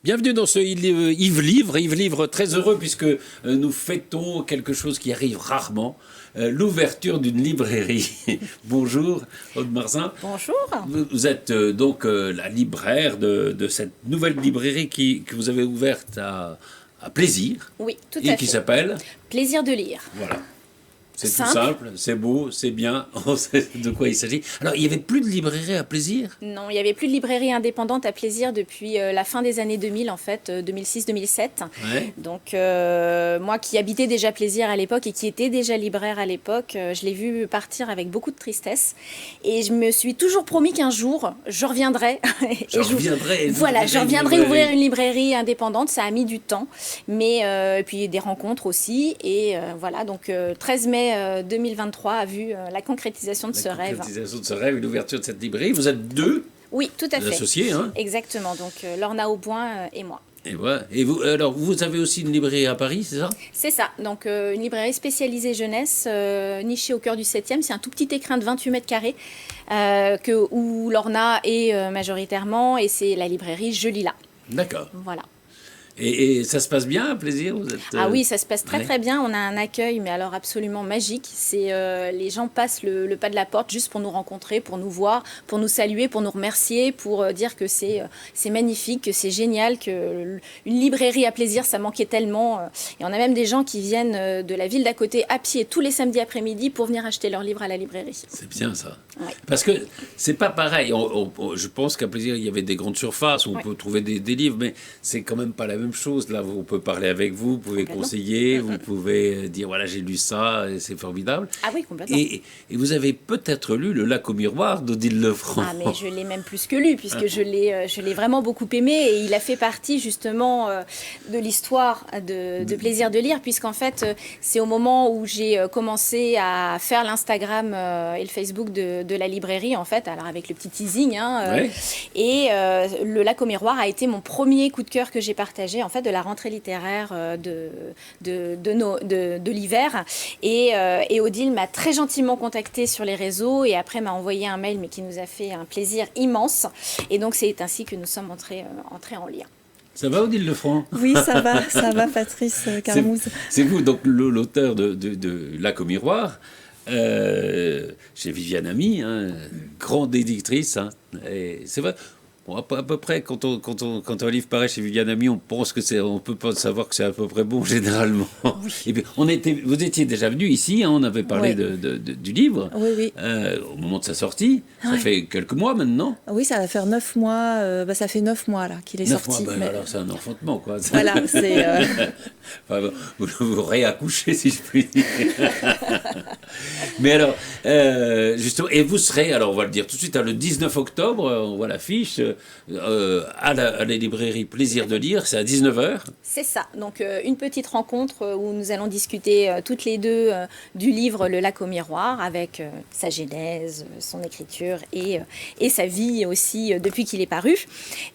Bienvenue dans ce Yves Livre. Yves Livre, très heureux puisque nous fêtons quelque chose qui arrive rarement, l'ouverture d'une librairie. Bonjour, Aude Marzin. Bonjour. Vous êtes donc la libraire de cette nouvelle librairie que vous avez ouverte à Plaisir. Oui, tout à et fait. qui s'appelle Plaisir de lire. Voilà. C'est tout simple, c'est beau, c'est bien, on sait de quoi il s'agit. Alors, il n'y avait plus de librairie à Plaisir ? Non, il n'y avait plus de librairie indépendante à Plaisir depuis la fin des années 2000, en fait, 2006-2007. Ouais. Donc, moi qui habitais déjà Plaisir à l'époque et qui était déjà libraire à l'époque, je l'ai vu partir avec beaucoup de tristesse. Et je me suis toujours promis qu'un jour, je reviendrai. Je reviendrai. Voilà, je reviendrai ouvrir une librairie indépendante. Ça a mis du temps, mais puis des rencontres aussi. Et voilà, donc 13 mai 2023 a vu la concrétisation de ce rêve. La concrétisation de ce rêve et l'ouverture de cette librairie. Vous êtes deux Oui, tout à fait. associés, hein ? Exactement, donc Lorna Auboin et moi. Et voilà. Et vous, alors, vous avez aussi une librairie à Paris, c'est ça ? C'est ça, donc une librairie spécialisée jeunesse, nichée au cœur du 7e. C'est un tout petit écrin de 28 mètres carrés où Lorna est majoritairement, et c'est la librairie Je lis là. D'accord. Voilà. Et ça se passe bien, à Plaisir ? Vous êtes, Ah oui, ça se passe très ouais. très bien. On a un accueil, mais alors absolument magique. C'est les gens passent le pas de la porte juste pour nous rencontrer, pour nous voir, pour nous saluer, pour nous remercier, pour dire que c'est magnifique, que c'est génial, que une librairie à Plaisir, ça manquait tellement. Et on a même des gens qui viennent de la ville d'à côté à pied tous les samedis après-midi pour venir acheter leurs livres à la librairie. C'est bien ça. Ouais. Parce que c'est pas pareil. Je pense qu'à Plaisir, il y avait des grandes surfaces où on Ouais. peut trouver des livres, mais c'est quand même pas la même chose. Là, on peut parler avec vous, vous pouvez Complètement. conseiller, vous pouvez dire voilà, j'ai lu ça, et c'est formidable. Ah oui, complètement. Et vous avez peut-être lu Le Lac au miroir d'Odile Lefranc. Ah, mais je l'ai même plus que lu, puisque je l'ai vraiment beaucoup aimé, et il a fait partie justement de l'histoire de Plaisir de lire, puisqu'en fait, c'est au moment où j'ai commencé à faire l'Instagram et le Facebook de la librairie, en fait, alors avec le petit teasing, hein, Ouais. et Le Lac au miroir a été mon premier coup de cœur que j'ai partagé, en fait, de la rentrée littéraire de l'hiver. Et Odile m'a très gentiment contactée sur les réseaux, et après m'a envoyé un mail, mais qui nous a fait un plaisir immense. Et donc c'est ainsi que nous sommes entrés en lien. Ça va, Odile Lefranc ? Oui, ça va, Patrice Carmouze. C'est vous, donc l'auteur de Lac au miroir, chez Viviane Ami, hein, grande éditrice. Hein, et c'est vrai. Bon, à peu près, quand un livre paraît chez Viviane Ami, on pense on peut pas savoir que c'est à peu près bon généralement. Oui. Et puis, vous étiez déjà venu ici, hein, on avait parlé Oui. du livre Oui. au moment de sa sortie. Ça Oui. fait quelques mois maintenant. Oui, ça va faire 9 mois. Ça fait 9 mois là qu'il est 9 sorti. mois, mais- alors c'est un enfantement, quoi. Voilà, c'est. Enfin, vous réaccouchez, si je puis dire. Mais alors, justement, et vous serez, alors on va le dire tout de suite, hein, le 19 octobre, on voit l'affiche, à la librairie Plaisir de lire, c'est à 19h. C'est ça, donc une petite rencontre où nous allons discuter toutes les deux du livre Le Lac au miroir, avec sa genèse, son écriture et sa vie aussi depuis qu'il est paru,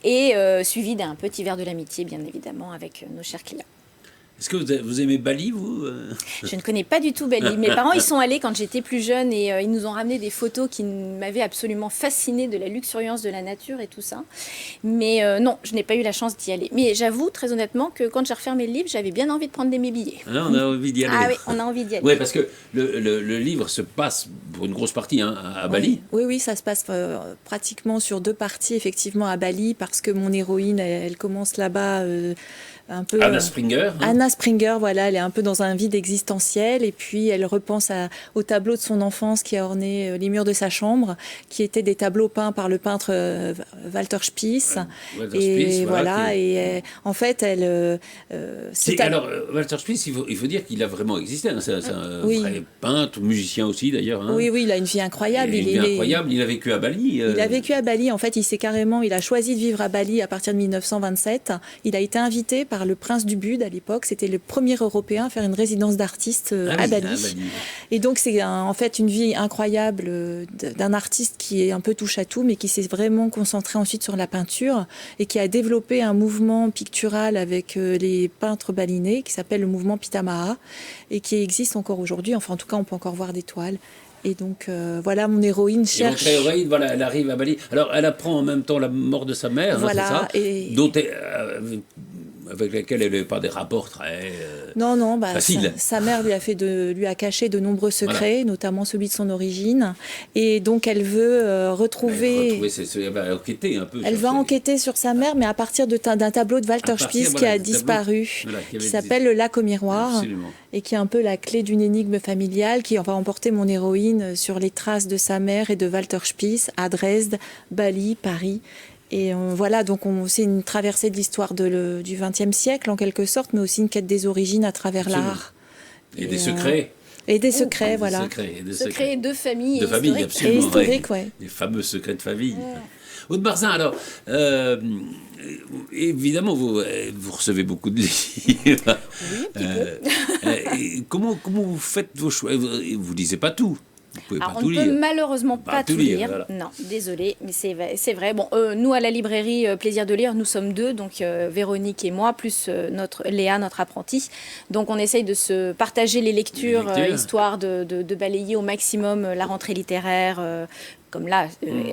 et suivi d'un petit verre de l'amitié, bien évidemment, avec nos chers clients. Est-ce que vous aimez Bali, vous Je ne connais pas du tout Bali. Mes parents y sont allés quand j'étais plus jeune, et ils nous ont ramené des photos qui m'avaient absolument fascinée, de la luxuriance de la nature et tout ça. Mais non, je n'ai pas eu la chance d'y aller. Mais j'avoue très honnêtement que quand j'ai refermé le livre, j'avais bien envie de prendre mes billets. Ah, on a envie d'y aller. Ah oui, on a envie d'y aller. Oui, parce que le livre se passe, pour une grosse partie, hein, à Bali. Oui, ça se passe pratiquement sur 2 parties, effectivement, à Bali, parce que mon héroïne, elle commence là-bas un peu. Anna Springer. Hein. Anna Springer, voilà, elle est un peu dans un vide existentiel, et puis elle repense au tableau de son enfance qui a orné les murs de sa chambre, qui étaient des tableaux peints par le peintre Walter Spies. Walter Et Spies, voilà, en fait, elle. Alors, Walter Spies, il faut dire qu'il a vraiment existé. Hein. C'est un Oui. vrai peintre, musicien aussi d'ailleurs. Hein. Oui, il a une vie incroyable. Il est incroyable. Il a vécu à Bali. Il a vécu à Bali. En fait, il a choisi de vivre à Bali à partir de 1927. Il a été invité par le prince du Bud à l'époque. C'était le premier Européen à faire une résidence d'artiste à Bali. Et donc, c'est en fait une vie incroyable d'un artiste qui est un peu touche-à-tout, mais qui s'est vraiment concentré ensuite sur la peinture et qui a développé un mouvement pictural avec les peintres balinais qui s'appelle le mouvement Pitamaha et qui existe encore aujourd'hui. Enfin, en tout cas, on peut encore voir des toiles. Et donc, voilà, mon héroïne cherche... Et votre héroïne, voilà, elle arrive à Bali. Alors, elle apprend en même temps la mort de sa mère, voilà, hein, c'est ça, dont avec laquelle elle n'avait pas des rapports très non, faciles. Sa mère lui a caché de nombreux secrets, voilà, notamment celui de son origine. Et donc, elle veut retrouver... Elle va enquêter un peu. Elle va enquêter sur sa mère, mais à partir d'un tableau de Walter Spies qui a disparu, qui s'appelle Le lac au miroir, absolument, et qui est un peu la clé d'une énigme familiale qui va emporter mon héroïne sur les traces de sa mère et de Walter Spies à Dresde, Bali, Paris. Et voilà, donc c'est une traversée de l'histoire du XXe siècle en quelque sorte, mais aussi une quête des origines à travers l'art. Et des secrets. Et des secrets, voilà. Secrets de famille. De famille, absolument. Et historiques, ouais. Les fameux secrets de famille. Aude Barzin, alors, évidemment, vous recevez beaucoup de livres. Oui, comment vous faites vos choix? Vous lisez pas tout. Alors, on ne peut malheureusement pas tout lire. Voilà. Non, désolé, mais c'est vrai. Bon, nous, à la librairie Plaisir de lire, nous sommes deux, donc Véronique et moi, plus Léa, notre apprentie. Donc, on essaye de se partager les lectures. Histoire de balayer au maximum la rentrée littéraire. Comme là.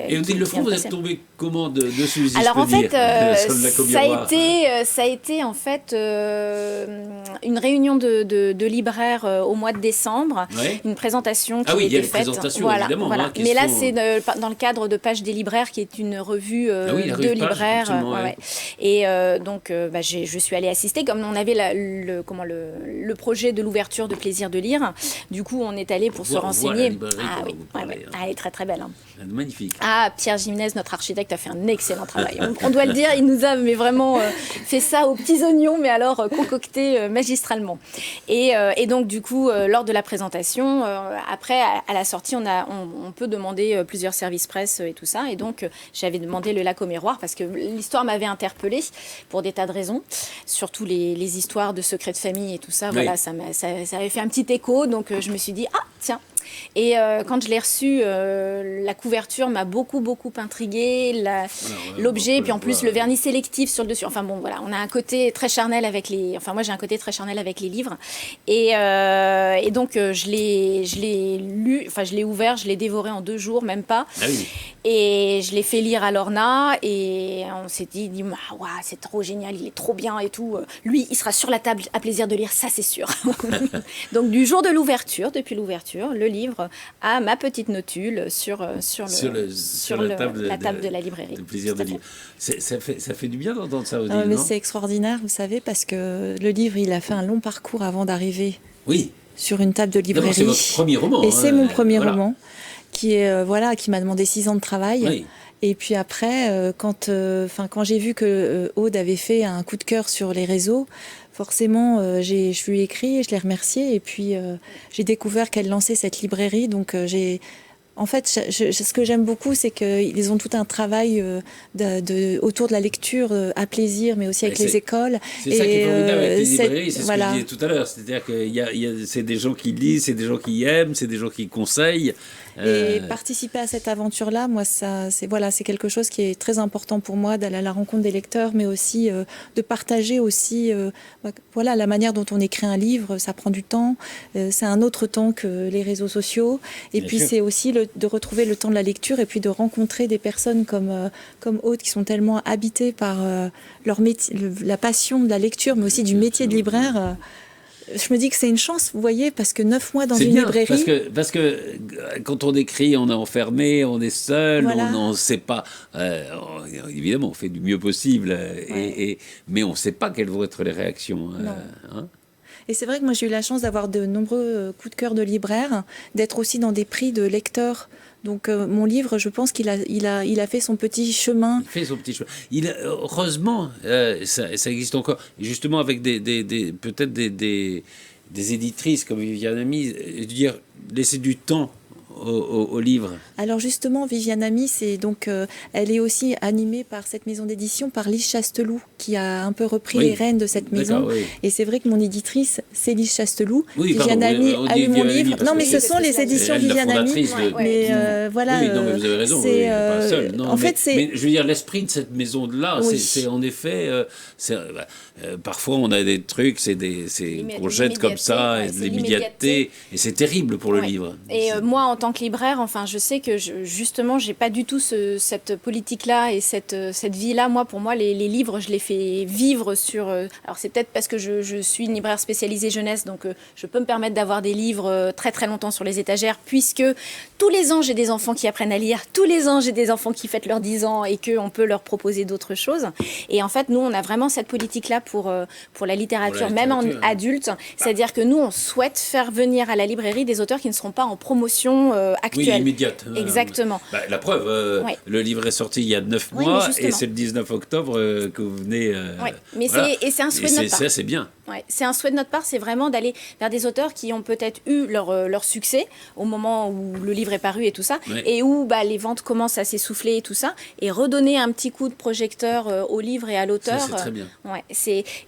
Et Odile Lefranc, vous êtes tombé comment dessus? Alors en fait, ça a été en fait une réunion de libraires au mois de décembre, une présentation qui a été faite. Voilà. Hein, mais là, c'est dans le cadre de Page des libraires, qui est une revue de libraires. Et donc, je suis allée assister, comme on avait le projet de l'ouverture de Plaisir de lire. Du coup, on est allé pour se renseigner. Elle est très très belle. Hein. Magnifique. Ah, Pierre Gimnez, notre architecte, a fait un excellent travail. On doit le dire, il nous a vraiment fait ça aux petits oignons, mais alors concocté magistralement. Et donc, du coup, lors de la présentation, après, à la sortie, on peut demander plusieurs services presse et tout ça. Et donc, j'avais demandé Le lac au miroir parce que l'histoire m'avait interpellée pour des tas de raisons. Surtout les histoires de secrets de famille et tout ça. Voilà, ça avait fait un petit écho. Donc, je me suis dit, ah, tiens. Et quand je l'ai reçu, la couverture m'a beaucoup intriguée, l'objet, et puis en plus le vernis sélectif sur le dessus. Enfin bon, voilà, on a un côté très charnel avec moi j'ai un côté très charnel avec les livres. Et donc je l'ai lu, enfin je l'ai ouvert, je l'ai dévoré en 2 jours, même pas. Ah oui. Et je l'ai fait lire à Lorna et on s'est dit wow, c'est trop génial, il est trop bien et tout. Lui, il sera sur la table à Plaisir de lire, ça c'est sûr. Donc du jour de l'ouverture, depuis l'ouverture, le livre à ma petite notule sur la table de la librairie. De Plaisir de lire. Ça fait du bien d'entendre ça, Odile, mais c'est extraordinaire, vous savez, parce que le livre, il a fait un long parcours avant d'arriver sur une table de librairie. C'est votre premier roman. Et c'est mon premier roman, qui m'a demandé 6 ans de travail. Oui. Et puis après, quand j'ai vu que Aude avait fait un coup de cœur sur les réseaux, forcément, je lui ai écrit et je l'ai remerciée. Et puis, j'ai découvert qu'elle lançait cette librairie. Donc, en fait, ce que j'aime beaucoup, c'est qu'ils ont tout un travail autour de la lecture à plaisir, mais aussi avec les écoles. C'est ça qui est formidable avec les librairies, c'est ce que je disais tout à l'heure. C'est-à-dire que c'est des gens qui lisent, c'est des gens qui aiment, c'est des gens qui conseillent. Et participer à cette aventure-là, moi, c'est quelque chose qui est très important pour moi, d'aller à la rencontre des lecteurs, mais aussi de partager aussi la manière dont on écrit un livre. Ça prend du temps, c'est un autre temps que les réseaux sociaux. Et puis c'est aussi de retrouver le temps de la lecture et puis de rencontrer des personnes comme Aude qui sont tellement habitées par leur métier, la passion de la lecture, mais aussi du métier de libraire. Je me dis que c'est une chance, vous voyez, parce que 9 mois dans une librairie... Parce que quand on écrit, on est enfermé, on est seul, on ne sait pas... évidemment, on fait du mieux possible, mais on ne sait pas quelles vont être les réactions. Et c'est vrai que moi, j'ai eu la chance d'avoir de nombreux coups de cœur de libraires, d'être aussi dans des prix de lecteurs. Donc mon livre, je pense qu'il a fait son petit chemin. Il fait son petit chemin. Heureusement, ça existe encore. Et justement, avec peut-être des éditrices comme Viviane Ami, dire laisser du temps au livre. Alors justement, Viviane Ami, elle est aussi animée par cette maison d'édition, par Lise Chasteloup, qui a un peu repris les rênes de cette maison. Oui. Et c'est vrai que mon éditrice, c'est Lise Chasteloup. Viviane Ami a lu mon livre. Non, mais ce sont les éditions Viviane Ami. Mais voilà. Oui, non, mais vous avez raison. C'est pas seul. Non, mais je veux dire, l'esprit de cette maison-là, c'est en effet... parfois, on a des trucs, qu'on jette comme ça, et de l'immédiateté. Et c'est terrible pour le livre. Et moi, tant que libraire, enfin, je sais que justement, j'ai pas du tout cette politique-là et cette vie-là. Moi, pour moi, les livres, je les fais vivre sur. Alors, c'est peut-être parce que je suis une libraire spécialisée jeunesse, donc je peux me permettre d'avoir des livres très très longtemps sur les étagères, puisque tous les ans, j'ai des enfants qui apprennent à lire, tous les ans, j'ai des enfants qui fêtent leurs 10 ans et qu'on peut leur proposer d'autres choses. Et en fait, nous, on a vraiment cette politique-là pour la littérature, même en adulte. C'est-à-dire que nous, on souhaite faire venir à la librairie des auteurs qui ne seront pas en promotion actuelle. Oui, immédiate. Exactement. La preuve, le livre est sorti il y a 9 mois et c'est le 19 octobre que vous venez... mais c'est un souhait de notre part. Ça, c'est bien. Ouais, c'est un souhait de notre part, c'est vraiment d'aller vers des auteurs qui ont peut-être eu leur succès au moment où le livre est paru et tout ça, et où les ventes commencent à s'essouffler et tout ça, et redonner un petit coup de projecteur au livre et à l'auteur. C'est très bien.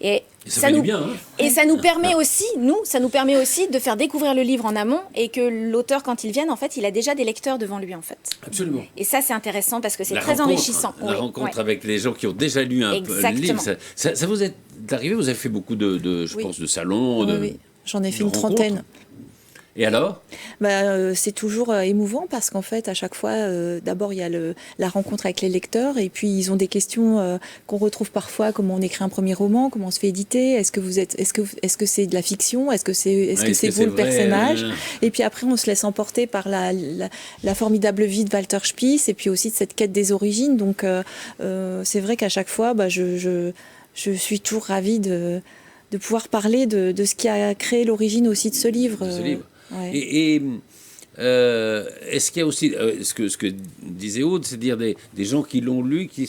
Et ça fait du bien. Et ça nous permet aussi, de faire découvrir le livre en amont, et que l'auteur, quand il vient, en fait, il a déjà des lecteurs devant lui, en fait. Absolument. Et ça, c'est intéressant parce que c'est très enrichissant. La rencontre avec les gens qui ont déjà lu un livre. Ça vous est arrivé, vous avez fait beaucoup je pense, de salons. Oui. J'en ai fait une trentaine. Et alors ? C'est toujours émouvant parce qu'en fait, à chaque fois, d'abord, il y a la rencontre avec les lecteurs et puis ils ont des questions qu'on retrouve parfois, comment on écrit un premier roman, comment on se fait éditer, est-ce que c'est de la fiction, est-ce que c'est vous le personnage ? Et puis après, on se laisse emporter par la formidable vie de Walter Spies et puis aussi de cette quête des origines. Donc, c'est vrai qu'à chaque fois, je suis toujours ravie de pouvoir parler de ce qui a créé l'origine aussi de ce livre. Ouais. Et est-ce qu'il y a aussi ce que disait Aude, c'est-à-dire des gens qui l'ont lu, qui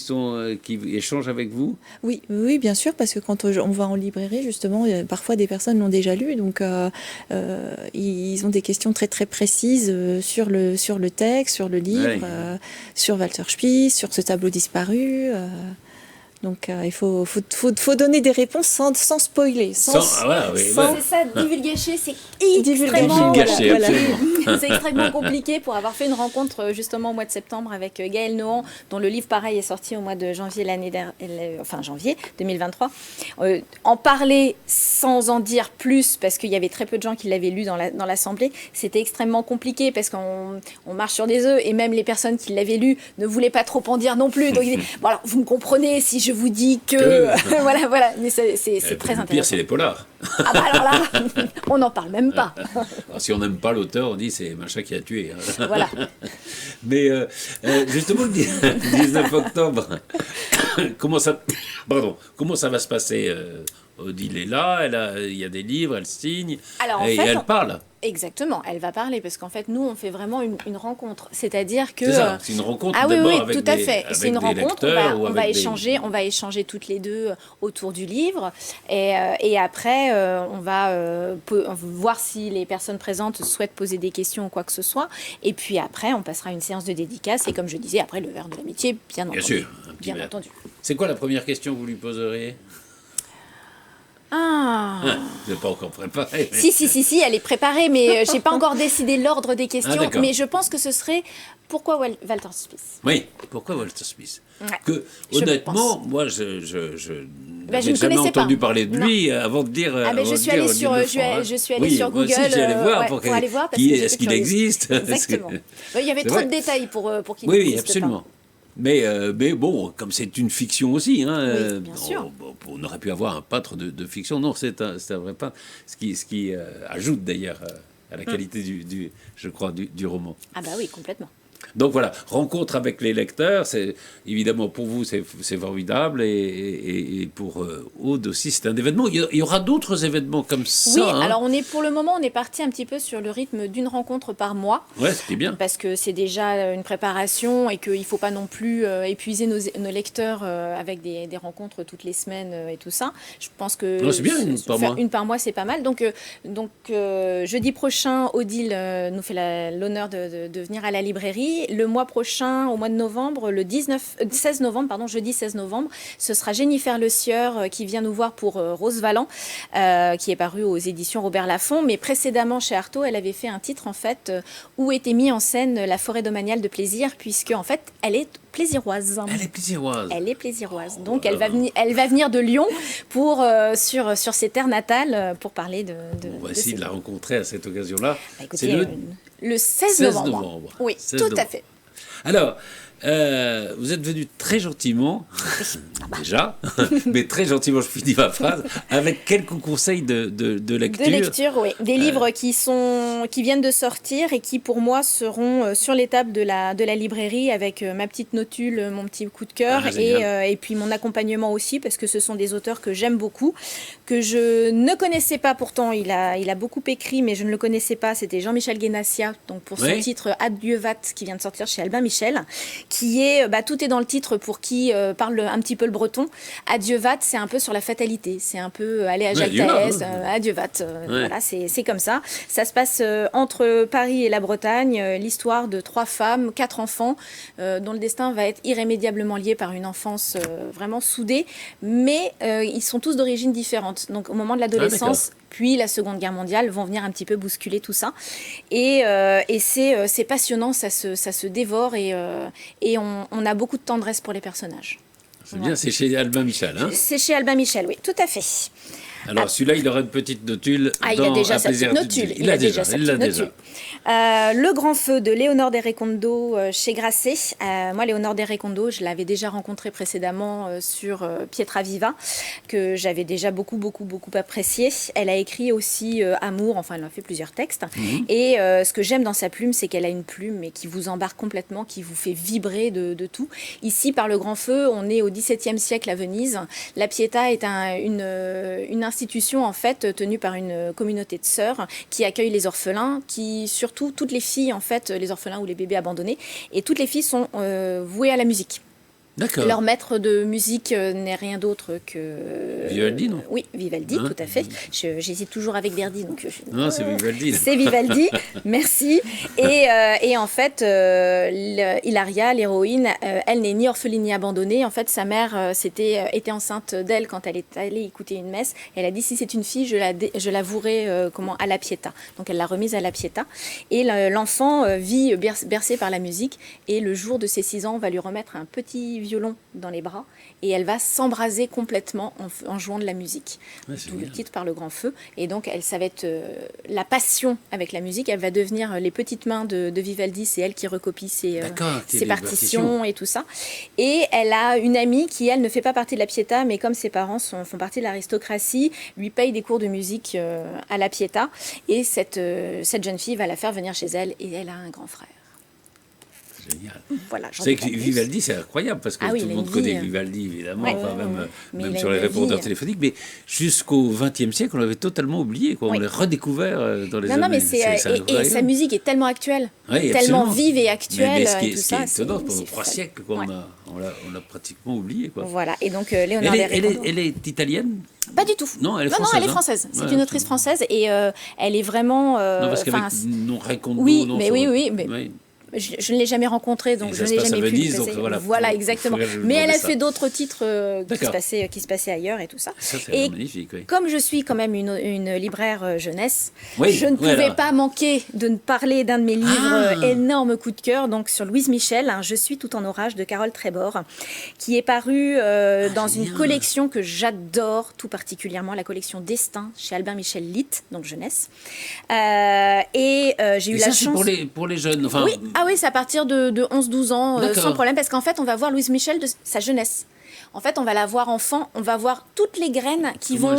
échangent avec vous ? Oui, bien sûr, parce que quand on va en librairie, justement, parfois des personnes l'ont déjà lu, donc ils ont des questions très très précises sur le texte, sur le livre, sur Walter Spies, sur ce tableau disparu. Donc il faut donner des réponses sans spoiler. C'est ça, divulgacher, c'est extrêmement c'est extrêmement compliqué. Pour avoir fait une rencontre justement au mois de septembre avec Gaël Nohan, dont le livre pareil est sorti au mois de janvier janvier 2023. En parler sans en dire plus, parce qu'il y avait très peu de gens qui l'avaient lu dans l'assemblée, c'était extrêmement compliqué parce qu'on marche sur des œufs et même les personnes qui l'avaient lu ne voulaient pas trop en dire non plus. Donc ils disaient, bon alors vous me comprenez si je vous dis que... voilà, mais c'est très intéressant. Le pire, c'est les polars. Ah bah alors là, on n'en parle même pas. Alors, si on n'aime pas l'auteur, on dit c'est machin qui a tué. Voilà. Mais justement, le 19 octobre, comment ça va se passer Odile est là, il y a des livres, elle signe, et elle parle. Exactement, elle va parler parce qu'en fait, nous, on fait vraiment une rencontre. C'est-à dire que... C'est une rencontre oui, tout à fait. C'est une rencontre, on va échanger toutes les deux autour du livre. Et après, on va voir si les personnes présentes souhaitent poser des questions ou quoi que ce soit. Et puis après, on passera une séance de dédicace. Et comme je disais, après, le verre de l'amitié, bien entendu. Bien sûr, bien entendu. C'est quoi la première question que vous lui poseriez ? Je n'ai pas encore préparé. Mais... Si, elle est préparée, mais je n'ai pas encore décidé l'ordre des questions. Mais je pense que ce serait pourquoi Walter Spies ? Oui, pourquoi Walter Spies ? Que, honnêtement, moi, je n'ai jamais entendu parler de lui avant de dire. Je suis allée sur Google aussi, j'allais voir pour aller voir est-ce qu'il existe. Exactement. Il y avait trop de détails pour qu'il n'existe pas. Oui, absolument. Mais bon, comme c'est une fiction aussi, bien sûr. On aurait pu avoir un peintre de fiction. Non, c'est un vrai peintre. Ce qui ajoute d'ailleurs à la qualité je crois, du roman. Ah bah oui, complètement. Donc voilà, rencontre avec les lecteurs, c'est évidemment pour vous c'est formidable et pour Aude aussi c'est un événement. Il y aura d'autres événements comme ça. Oui, alors pour le moment on est parti un petit peu sur le rythme d'une rencontre par mois. Ouais, ce qui est bien. Parce que c'est déjà une préparation et qu'il ne faut pas non plus épuiser nos lecteurs avec des rencontres toutes les semaines et tout ça. Je pense que c'est bien une par mois c'est pas mal. Donc jeudi prochain, Odile nous fait l'honneur de venir à la librairie. Le mois prochain, au mois de novembre, jeudi 16 novembre, ce sera Jennifer Le Sieur qui vient nous voir pour Rose Valland, qui est paru aux éditions Robert Laffont. Mais précédemment, chez Artaud, elle avait fait un titre, en fait, où était mis en scène la forêt domaniale de plaisir, puisque, en fait, elle est plaisiroise. Elle est plaisiroise. Elle est plaisiroise. Oh, donc, elle va venir de Lyon sur ses terres natales pour parler de... On va essayer de la rencontrer à cette occasion-là. Bah, écoutez, c'est le 16 novembre. Oui, 16 tout novembre. À fait. Alors, vous êtes venu très gentiment, déjà, mais très gentiment, je finis ma phrase, avec quelques conseils de lecture. De lecture, oui. Des livres qui viennent de sortir et qui, pour moi, seront sur les tables de la librairie avec ma petite notule, mon petit coup de cœur et puis mon accompagnement aussi, parce que ce sont des auteurs que j'aime beaucoup, que je ne connaissais pas pourtant. Il a beaucoup écrit, mais je ne le connaissais pas. C'était Jean-Michel Guénassia, donc pour son titre Adieu Vat, qui vient de sortir chez Albin Michel, qui est, tout est dans le titre pour qui parle un petit peu le breton. Adieu Vat, c'est un peu sur la fatalité, c'est un peu aller à Jaltaès, adieu Vat, voilà, c'est comme ça. Ça se passe entre Paris et la Bretagne, l'histoire de 3 femmes, 4 enfants, dont le destin va être irrémédiablement lié par une enfance vraiment soudée, mais ils sont tous d'origines différentes. Donc au moment de l'adolescence, puis la Seconde Guerre mondiale vont venir un petit peu bousculer tout ça. Et c'est passionnant, ça se dévore et on a beaucoup de tendresse pour les personnages. C'est bien, c'est chez Albin Michel. Hein, c'est chez Albin Michel, oui, tout à fait. Alors celui-là, il aura une petite notule. Il a déjà sa petite notule. Il a déjà sa petite notule. Le Grand Feu de Léonore de Recondo chez Grasset. Moi, Léonore de Recondo, je l'avais déjà rencontrée précédemment sur Pietraviva, que j'avais déjà beaucoup apprécié. Elle a écrit aussi Amour, enfin elle a fait plusieurs textes. Et ce que j'aime dans sa plume, c'est qu'elle a une plume mais qui vous embarque complètement, qui vous fait vibrer de tout. Ici, par le Grand Feu, on est au XVIIe siècle à Venise. La Pietà est une institution en fait tenue par une communauté de sœurs qui accueille les orphelins, qui surtout toutes les filles en fait, les orphelins ou les bébés abandonnés, et toutes les filles sont vouées à la musique. D'accord. Leur maître de musique n'est rien d'autre que... Vivaldi, non ? Oui, Vivaldi, tout à fait. J'hésite toujours avec Verdi. Donc non, c'est Vivaldi. C'est Vivaldi, merci. Et en fait, Hilaria, l'héroïne, elle n'est ni orpheline ni abandonnée. En fait, sa mère était enceinte d'elle quand elle est allée écouter une messe. Elle a dit, si c'est une fille, je la vouerai à la Pietà. Donc, elle l'a remise à la Pietà. Et l'enfant vit bercé par la musique. Et le jour de ses 6 ans, on va lui remettre un petit violon dans les bras et elle va s'embraser complètement en jouant de la musique. D'où le titre Par le Grand Feu. Et donc, ça va être la passion avec la musique. Elle va devenir les petites mains de Vivaldi. C'est elle qui recopie ses partitions et tout ça. Et elle a une amie qui, elle, ne fait pas partie de la Pietà, mais comme ses parents font partie de l'aristocratie, lui paye des cours de musique à la Pietà. Et cette jeune fille va la faire venir chez elle et elle a un grand frère. Génial. Voilà, c'est que Vivaldi, c'est incroyable parce que tout le monde connaît Vivaldi, évidemment, même sur les répondeurs téléphoniques, mais jusqu'au XXe siècle, on l'avait totalement oublié, quoi. On l'a redécouvert dans les années. Et sa musique est tellement actuelle, tellement vive et actuelle. Mais ce qui est étonnant, pendant 3 siècles, quoi, on l'a pratiquement oublié, quoi. Voilà, et donc Léonore de Recondo. Elle est italienne ? Pas du tout. Non, elle est française. Elle est française. C'est une autrice française et elle est vraiment... non, parce qu'avec Recondo... Oui, mais... Je ne l'ai jamais rencontrée, donc je ne l'ai jamais pu Venise, passer. Donc Voilà, exactement. Mais elle a fait d'autres titres qui se passaient ailleurs et tout ça. Ça c'est magnifique, oui. Comme je suis quand même une libraire jeunesse, je ne pouvais pas manquer de parler d'un de mes livres énorme coup de cœur, donc sur Louise Michel, Je suis tout en orage de Carole Trébor, qui est paru dans une collection que j'adore, tout particulièrement la collection Destin chez Albin Michel Litt, donc jeunesse. J'ai eu la chance... pour les jeunes, enfin... Oui, c'est à partir de 11-12 ans, sans problème, parce qu'en fait, on va voir Louise Michel de sa jeunesse. En fait, on va la voir enfant, on va voir toutes les graines qui vont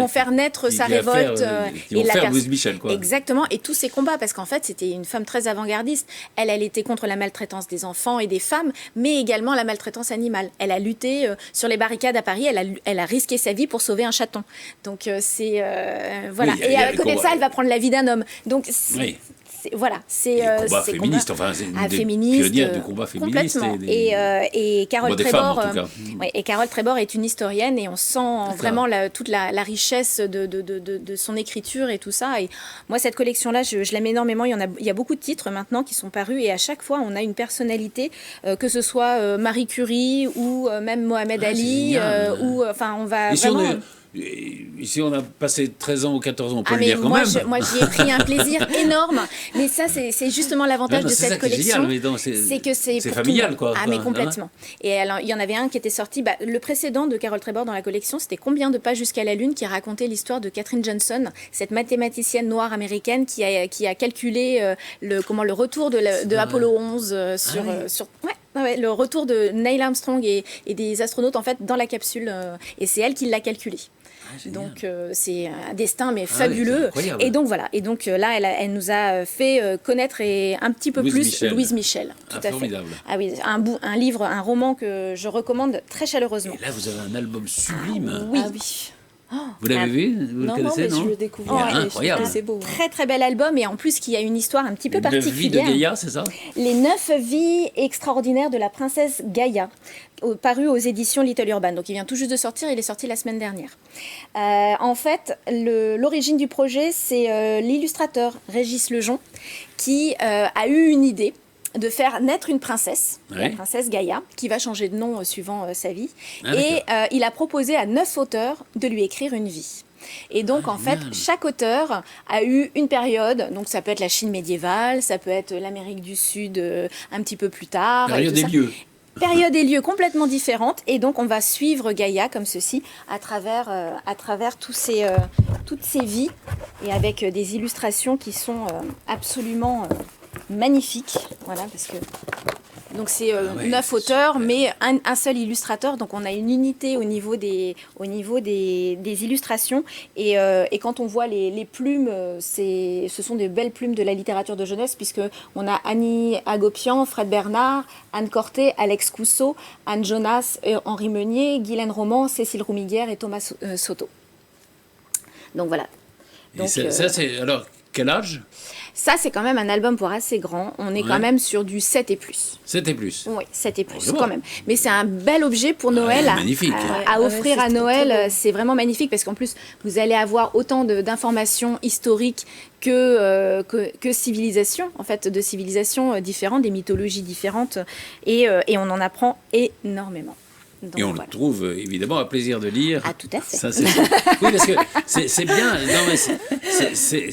faire naître sa révolte. Qui vont faire Louise Michel, quoi. Exactement, et tous ses combats, parce qu'en fait, c'était une femme très avant-gardiste. Elle était contre la maltraitance des enfants et des femmes, mais également la maltraitance animale. Elle a lutté sur les barricades à Paris, elle a risqué sa vie pour sauver un chaton. Donc, voilà. Et à côté de ça, elle va prendre la vie d'un homme. Donc, c'est combat féministe, enfin c'est une des pionnières du combat féministe et Carole Trébor et Carole Trébor est une historienne et on sent vraiment toute la richesse de son écriture et tout ça. Et moi, cette collection là, je l'aime énormément. Il y a beaucoup de titres maintenant qui sont parus et à chaque fois on a une personnalité, que ce soit Marie Curie ou même Mohamed Ali, ou enfin on va vraiment... ici, on a passé 13 ans ou 14 ans, on peut le lire quand même. Moi, j'y ai pris un plaisir énorme. Mais ça, c'est justement l'avantage de cette collection. C'est que c'est familial, quoi. Ah, mais complètement. Et alors, il y en avait un qui était sorti. Le précédent de Carol Trébor dans la collection, c'était Combien de pas jusqu'à la Lune, qui racontait l'histoire de Katherine Johnson, cette mathématicienne noire américaine qui a calculé le retour de Apollo 11 le retour de Neil Armstrong et des astronautes en fait dans la capsule. Et c'est elle qui l'a calculé. Donc c'est un destin mais fabuleux. Et donc voilà. Et donc là, elle nous a fait connaître un petit peu plus Louise Michel. Tout à formidable. fait. Ah oui, un livre, un roman que je recommande très chaleureusement. Et là, vous avez un album sublime. Oui. Ah oui. Vous l'avez vu? Vous le connaissez, non? Je le découvre. Incroyable. C'est beau. Très très bel album et en plus qui a une histoire un petit peu particulière. 9 vies de Gaïa, c'est ça? Les 9 vies extraordinaires de la princesse Gaïa, paru aux éditions Little Urban. Donc il vient tout juste de sortir, il est sorti la semaine dernière. En fait, l'origine du projet, c'est l'illustrateur Régis Lejon qui a eu une idée de faire naître une princesse, la princesse Gaïa, qui va changer de nom suivant sa vie. Et il a proposé à 9 auteurs de lui écrire une vie. Et donc, en fait, chaque auteur a eu une période. Donc, ça peut être la Chine médiévale, ça peut être l'Amérique du Sud un petit peu plus tard. Période et lieu. Période et lieux complètement différentes. Et donc, on va suivre Gaïa comme ceci à travers toutes ces vies et avec des illustrations qui sont absolument magnifiques. Voilà, parce que... Donc c'est 9 auteurs, mais un seul illustrateur. Donc on a une unité au niveau des illustrations. Et quand on voit les plumes, ce sont des belles plumes de la littérature de jeunesse, puisque on a Annie Agopian, Fred Bernard, Anne Corté, Alex Cousseau, Anne Jonas, Henri Meunier, Guylaine Roman, Cécile Roumiguière et Thomas Soto. Donc voilà. Donc, ça c'est... Alors, quel âge ? Ça, c'est quand même un album pour assez grand. On est quand même sur du 7 et plus. 7 et plus. Oui, 7 et plus, quand même. Mais c'est un bel objet pour Noël magnifique. à offrir à Noël. C'est vraiment magnifique parce qu'en plus, vous allez avoir autant d'informations historiques que civilisations, en fait, de civilisations différentes, des mythologies différentes. Et on en apprend énormément. Donc, et on le trouve évidemment à plaisir de lire. Ah, tout à fait. Ça, oui, parce que c'est bien. Non, mais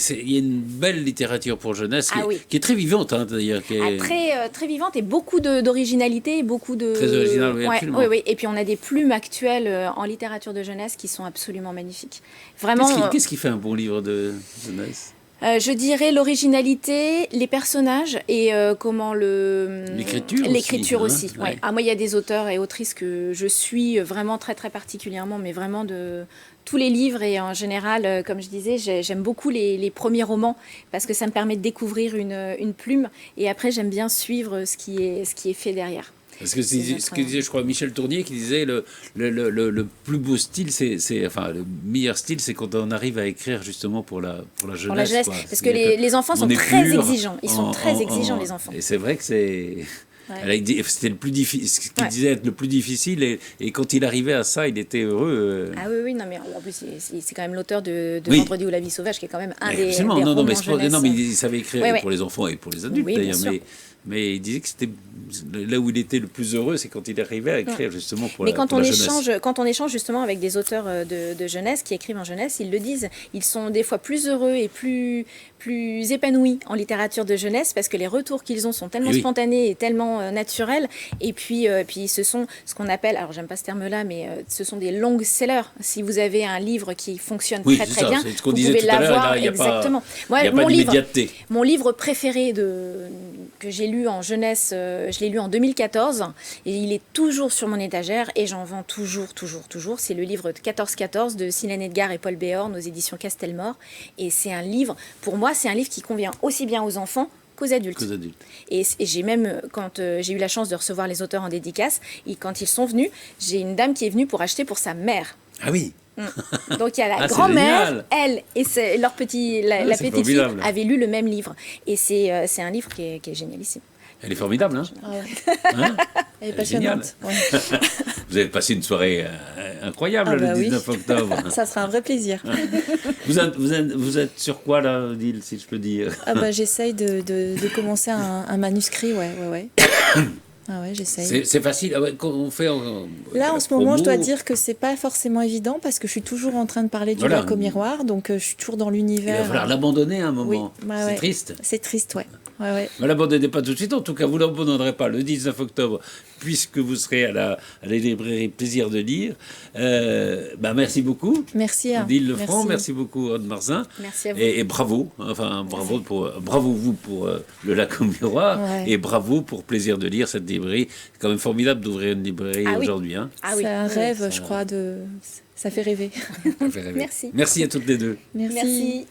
il y a une belle littérature pour jeunesse qui est très vivante, hein, d'ailleurs. Très vivante et beaucoup d'originalité, beaucoup de. Très originale, oui, absolument. Oui. Et puis on a des plumes actuelles en littérature de jeunesse qui sont absolument magnifiques. Vraiment. Qu'est-ce qui fait un bon livre de jeunesse ? Je dirais l'originalité, les personnages et comment l'écriture aussi. Ouais. Ah, moi, il y a des auteurs et autrices que je suis vraiment très très particulièrement, mais vraiment de tous les livres et en général, comme je disais, j'aime beaucoup les premiers romans parce que ça me permet de découvrir une plume et après j'aime bien suivre ce qui est fait derrière. Parce que ce que disait, je crois, Michel Tournier, qui disait le plus beau style, enfin, le meilleur style, c'est quand on arrive à écrire justement pour la jeunesse. Pour la jeunesse, quoi. Parce que les enfants sont très exigeants. Ils sont très exigeants, les enfants. Et c'est vrai que c'est... Ouais. C'était le plus difficile, ce qu'il disait être le plus difficile, et quand il arrivait à ça, il était heureux. Ah oui, non, mais en plus, c'est quand même l'auteur de Vendredi ou la vie sauvage, qui est quand même un des romans jeunesse. Non, mais il savait écrire pour les enfants et pour les adultes, d'ailleurs. Mais il disait que c'était là où il était le plus heureux, c'est quand il arrivait à écrire justement pour la jeunesse. Quand on échange justement avec des auteurs de jeunesse qui écrivent en jeunesse, ils le disent, ils sont des fois plus heureux et plus épanouis en littérature de jeunesse parce que les retours qu'ils ont sont tellement spontanés et tellement naturels. Et puis ce sont ce qu'on appelle, alors j'aime pas ce terme-là, mais ce sont des long sellers. Si vous avez un livre qui fonctionne très très bien, vous pouvez l'avoir. Exactement. Il n'y a pas d'immédiateté. Mon livre préféré que j'ai lu en jeunesse, je l'ai lu en 2014 et il est toujours sur mon étagère et j'en vends toujours. C'est le livre 14-14 de Silène Edgar et Paul Béorn aux éditions Castelmore. Et c'est un livre, pour moi, c'est un livre qui convient aussi bien aux enfants qu'aux adultes. Et j'ai même, quand j'ai eu la chance de recevoir les auteurs en dédicace, quand ils sont venus, j'ai une dame qui est venue pour acheter pour sa mère. Ah oui. Donc il y a la grand-mère, elle et la petite fille avaient lu le même livre. Et c'est un livre qui est génialissime. Elle est formidable, hein, Elle est passionnante. Ouais. Vous avez passé une soirée incroyable le 19 octobre. Ça sera un vrai plaisir. Vous êtes sur quoi là, Odile, si je peux dire? J'essaye de commencer un manuscrit, ouais. Ah ouais, j'essaye. C'est facile. On fait là, en ce moment, je dois dire que c'est pas forcément évident parce que je suis toujours en train de parler du lac au miroir, donc je suis toujours dans l'univers. Il va falloir l'abandonner à un moment. Oui, c'est triste. C'est triste, ouais. Ouais. Ne l'abandonnez pas tout de suite. En tout cas, vous ne l'abandonnerez pas le 19 octobre, puisque vous serez à la librairie Plaisir de lire. Merci beaucoup. Merci. Odile Lefranc, merci beaucoup, Aude Marzin. Merci à vous. Et bravo. Bravo vous pour le lac au miroir. Ouais. Et bravo pour Plaisir de lire, cette librairie. C'est quand même formidable d'ouvrir une librairie aujourd'hui. Hein. C'est un rêve, je crois, ça fait rêver. Ça fait rêver. Merci. Merci à toutes les deux. Merci.